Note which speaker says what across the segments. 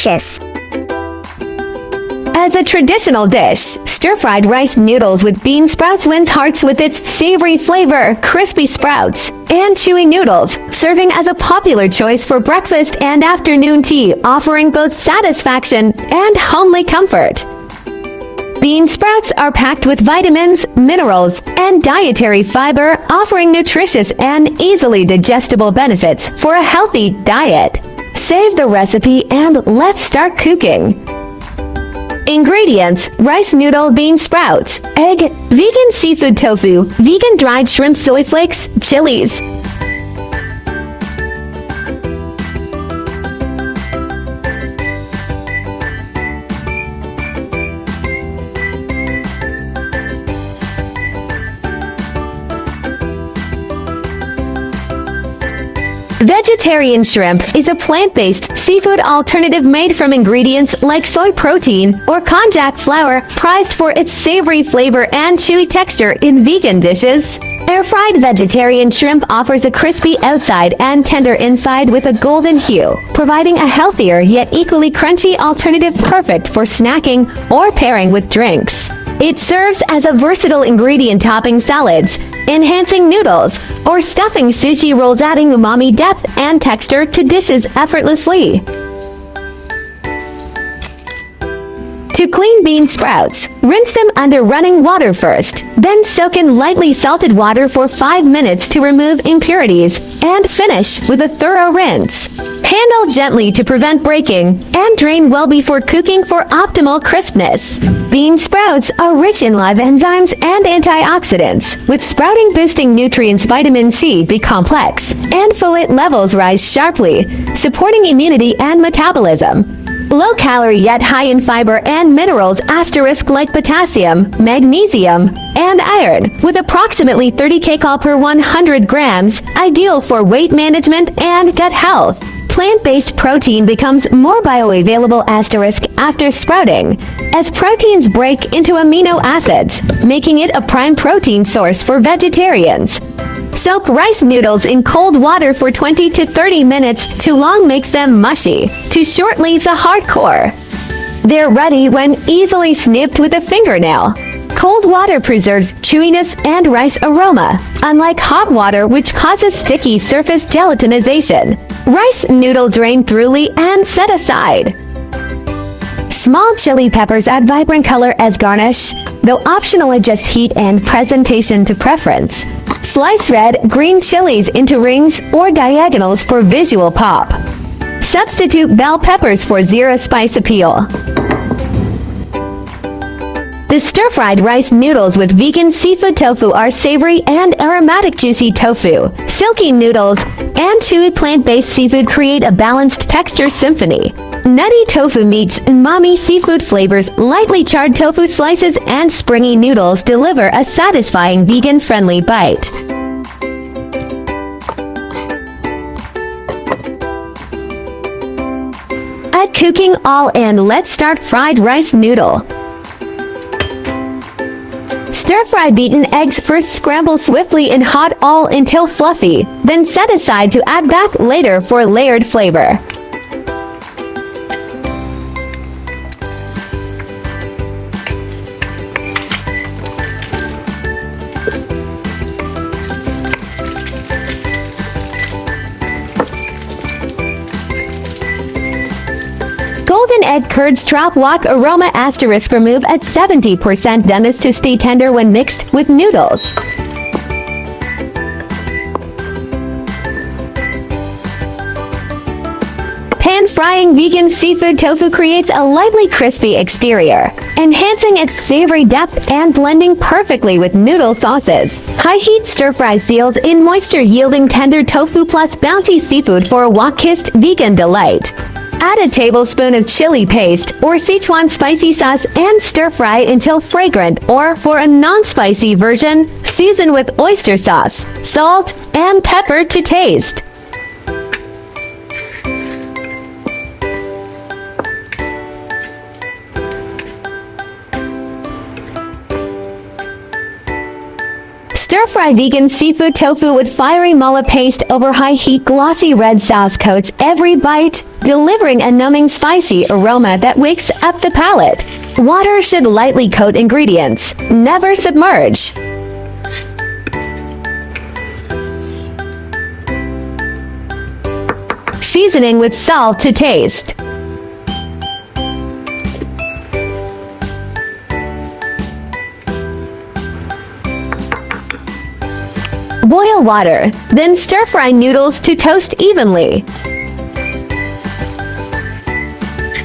Speaker 1: delicious.
Speaker 2: As a traditional dish, stir-fried rice noodles with bean sprouts wins hearts with its savory flavor, crispy sprouts, and chewy noodles, serving as a popular choice for breakfast and afternoon tea, offering both satisfaction and homely comfort. Bean sprouts are packed with vitamins, minerals, and dietary fiber, offering nutritious and easily digestible benefits for a healthy diet. Save the recipe and let's start cooking. Ingredients: rice noodle bean sprouts, egg, vegan seafood tofu, vegan dried shrimp soy flakes, chilies. Vegetarian shrimp is a plant-based seafood alternative made from ingredients like soy protein or konjac flour, prized for its savory flavor and chewy texture in vegan dishes. Air-fried vegetarian shrimp offers a crispy outside and tender inside with a golden hue, providing a healthier yet equally crunchy alternative perfect for snacking or pairing with drinks. It serves as a versatile ingredient topping salads, enhancing noodles, or stuffing sushi rolls, adding umami depth and texture to dishes effortlessly. To clean bean sprouts, rinse them under running water first, then soak in lightly salted water for 5 minutes to remove impurities, and finish with a thorough rinse. Handle gently to prevent breaking, and drain well before cooking for optimal crispness. Bean sprouts are rich in live enzymes and antioxidants, with sprouting boosting nutrients vitamin C, B complex, and folate levels rise sharply, supporting immunity and metabolism. Low-calorie yet high in fiber and minerals like potassium, magnesium, and iron, with approximately 30 kcal per 100 grams, ideal for weight management and gut health. Plant-based protein becomes more bioavailable after sprouting, as proteins break into amino acids, making it a prime protein source for vegetarians. Soak rice noodles in cold water for 20 to 30 minutes. Too long makes them mushy. Too short leaves a hard core. They're ready when easily snipped with a fingernail. Cold water preserves chewiness and rice aroma, unlike hot water which causes sticky surface gelatinization. Rice noodle drain thoroughly and set aside. Small chili peppers add vibrant color as garnish, though optional. Adjust heat and presentation to preference. Slice red, green chilies into rings or diagonals for visual pop. Substitute bell peppers for zero spice appeal. The stir-fried rice noodles with vegan seafood tofu are savory and aromatic. Juicy tofu, silky noodles, and chewy plant-based seafood create a balanced texture symphony. Nutty tofu meets umami seafood flavors, lightly charred tofu slices, and springy noodles deliver a satisfying vegan-friendly bite. Add cooking oil and let's start fried rice noodle. Stir-fry beaten eggs first. Scramble swiftly in hot oil until fluffy, then set aside to add back later for layered flavor. Golden egg curds drop wok aroma * remove at 70% doneness to stay tender when mixed with noodles. Pan frying vegan seafood tofu creates a lightly crispy exterior, enhancing its savory depth and blending perfectly with noodle sauces. High heat stir fry seals in moisture, yielding tender tofu plus bouncy seafood for a wok-kissed vegan delight. Add a tablespoon of chili paste or Sichuan spicy sauce and stir-fry until fragrant, or for a non-spicy version, season with oyster sauce, salt, and pepper to taste. Stir-fry vegan seafood tofu with fiery mala paste over high-heat glossy red sauce coats every bite, delivering a numbing spicy aroma that wakes up the palate. Water should lightly coat ingredients. Never submerge. Seasoning with salt to taste. Boil water, then stir-fry noodles to toast evenly.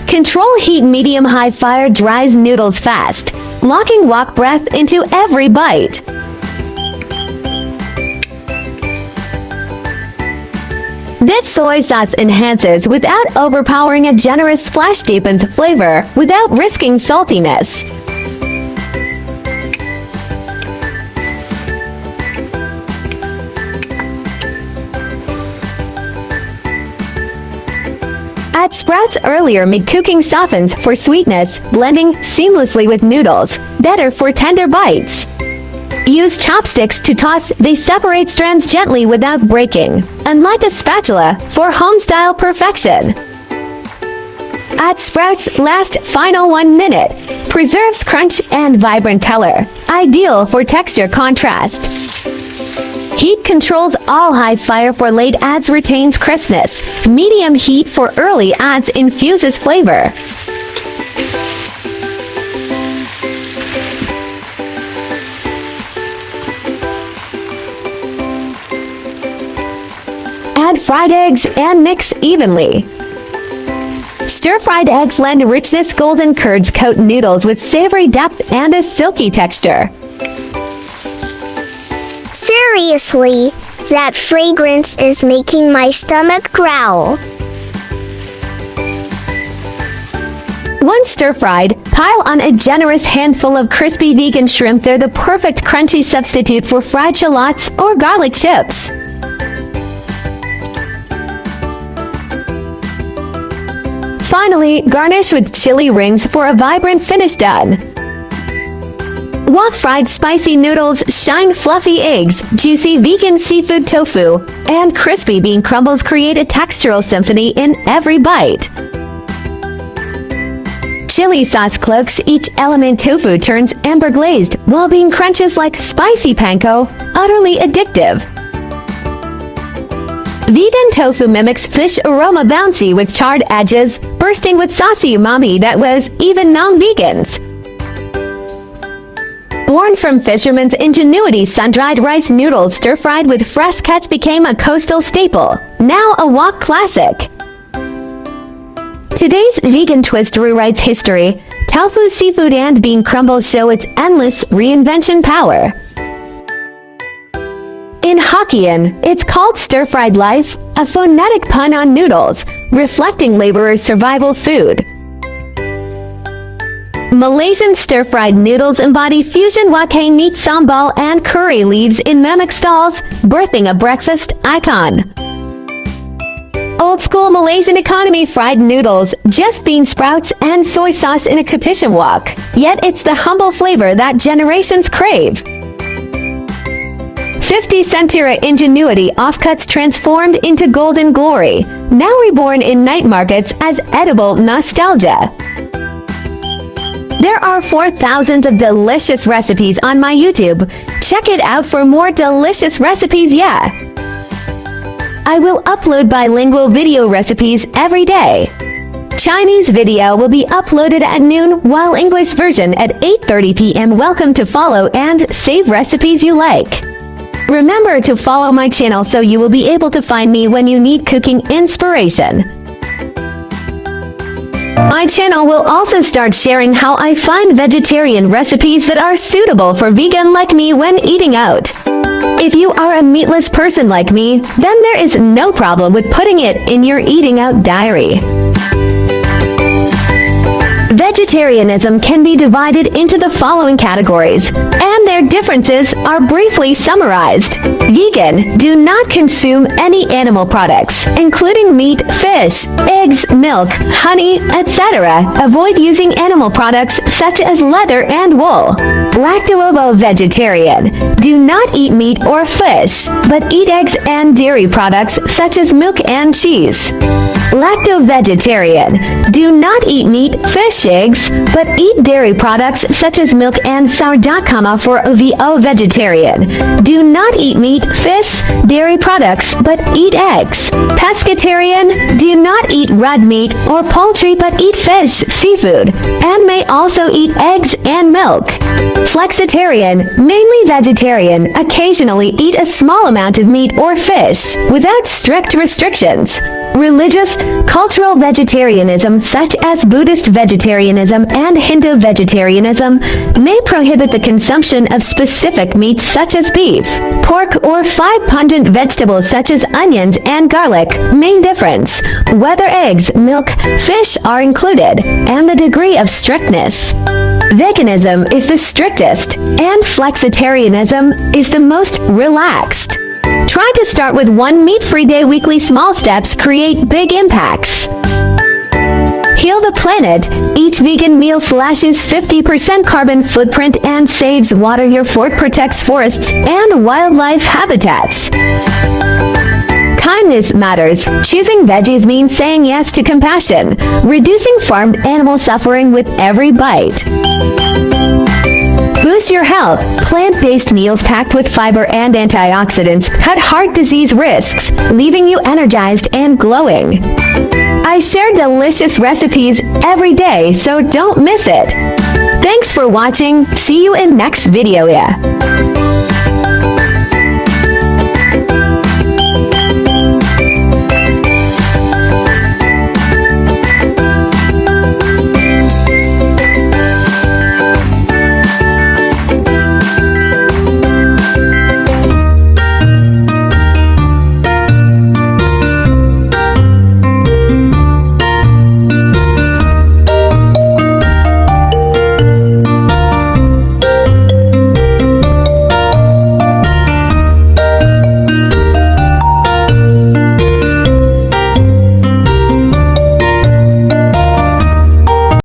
Speaker 2: Control heat medium-high fire dries noodles fast, locking wok breath into every bite. This soy sauce enhances without overpowering. A generous splash deepens flavor without risking saltiness. Add sprouts earlier mid-cooking softens for sweetness, blending seamlessly with noodles, better for tender bites. Use chopsticks to toss, they separate strands gently without breaking, unlike a spatula, for home-style perfection. Add sprouts last final 1 minute, preserves crunch and vibrant color, ideal for texture contrast. Heat controls all high fire for late adds retains crispness. Medium heat for early adds infuses flavor. Add fried eggs and mix evenly. Stir-fried eggs lend richness. Golden curds coat noodles with savory depth and a silky texture.
Speaker 1: Seriously, that fragrance is making my stomach growl.
Speaker 2: Once stir-fried, pile on a generous handful of crispy vegan shrimp. They're the perfect crunchy substitute for fried shallots or garlic chips. Finally, garnish with chili rings for a vibrant finish. Done. Wok-fried spicy noodles, shine fluffy eggs, juicy vegan seafood tofu, and crispy bean crumbles create a textural symphony in every bite. Chili sauce cloaks each element. Tofu turns amber glazed, while bean crunches like spicy panko, utterly addictive. Vegan tofu mimics fish aroma, bouncy with charred edges, bursting with saucy umami that was even non-vegans. Born from fishermen's ingenuity, sun-dried rice noodles stir-fried with fresh catch became a coastal staple, now a wok classic. Today's vegan twist rewrites history. Tofu, seafood, and bean crumbles show its endless reinvention power. In Hokkien, it's called stir-fried life, a phonetic pun on noodles, reflecting laborers' survival food. Malaysian stir-fried noodles embody fusion wok meat, sambal, and curry leaves in mamak stalls, birthing a breakfast icon. Old-school Malaysian economy fried noodles, just bean sprouts and soy sauce in a capuchin wok. Yet it's the humble flavor that generations crave. 50th century ingenuity offcuts transformed into golden glory, now reborn in night markets as edible nostalgia. There are 4,000 of delicious recipes on my YouTube. Check it out for more delicious recipes. Yeah. I will upload bilingual video recipes every day. Chinese video will be uploaded at noon, while English version at 8:30 p.m. Welcome to follow and save recipes you like. Remember to follow my channel so you will be able to find me when you need cooking inspiration. My channel will also start sharing how I find vegetarian recipes that are suitable for vegan like me when eating out. If you are a meatless person like me, then there is no problem with putting it in your eating out diary. Vegetarian vegetarianism can be divided into the following categories, and their differences are briefly summarized. Vegan, do not consume any animal products, including meat, fish, eggs, milk, honey, etc. Avoid using animal products such as leather and wool. Lacto-ovo-vegetarian, do not eat meat or fish, but eat eggs and dairy products such as milk and cheese. Lacto-vegetarian, do not eat meat, fish, eggs, but eat dairy products such as milk and sourdough. For OVO-vegetarian, do not eat meat, fish, dairy products, but eat eggs. Pescatarian, do not eat red meat or poultry, but eat fish, seafood, and may also eat eggs and milk. Flexitarian, mainly vegetarian, occasionally eat a small amount of meat or fish, without strict restrictions. Religious, cultural vegetarianism such as Buddhist vegetarianism and Hindu vegetarianism may prohibit the consumption of specific meats such as beef, pork, or 5 pungent vegetables such as onions and garlic. Main difference: whether eggs, milk, fish are included, and the degree of strictness. Veganism is the strictest, and flexitarianism is the most relaxed. Try to start with one meat-free day. Weekly small steps create big impacts. Heal the planet. Each vegan meal slashes 50% carbon footprint and saves water. Your fork protects forests and wildlife habitats. Kindness matters. Choosing veggies means saying yes to compassion, reducing farmed animal suffering with every bite. Boost your health. Plant-based meals packed with fiber and antioxidants cut heart disease risks, leaving you energized and glowing. I share delicious recipes every day, so don't miss it. Thanks for watching. See you in next video.